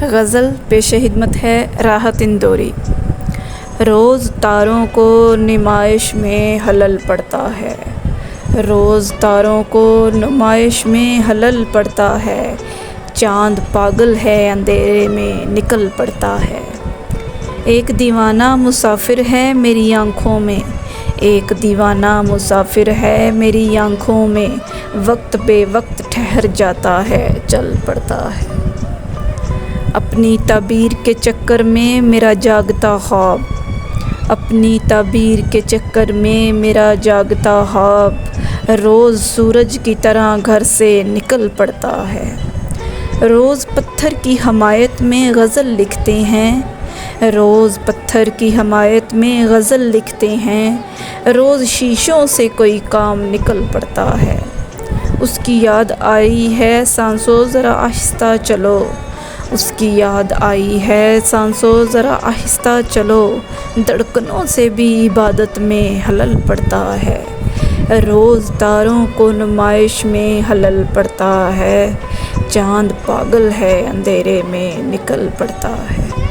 غزل پیش خدمت ہے راحت اندوری۔ روز تاروں کو نمائش میں حلل پڑتا ہے، روز تاروں کو نمائش میں حلل پڑتا ہے، چاند پاگل ہے اندھیرے میں نکل پڑتا ہے۔ ایک دیوانہ مسافر ہے میری آنکھوں میں، ایک دیوانہ مسافر ہے میری آنکھوں میں، وقت بے وقت ٹھہر جاتا ہے چل پڑتا ہے۔ اپنی تعبیر کے چکر میں میرا جاگتا خواب، اپنی تعبیر کے چکر میں میرا جاگتا خواب، روز سورج کی طرح گھر سے نکل پڑتا ہے۔ روز پتھر کی حمایت میں غزل لکھتے ہیں، روز پتھر کی حمایت میں غزل لکھتے ہیں، روز شیشوں سے کوئی کام نکل پڑتا ہے۔ اس کی یاد آئی ہے سانسو ذرا آہستہ چلو، اس کی یاد آئی ہے سانسو ذرا آہستہ چلو، دھڑکنوں سے بھی عبادت میں حلل پڑتا ہے۔ روز تاروں کو نمائش میں حلل پڑتا ہے، چاند پاگل ہے اندھیرے میں نکل پڑتا ہے۔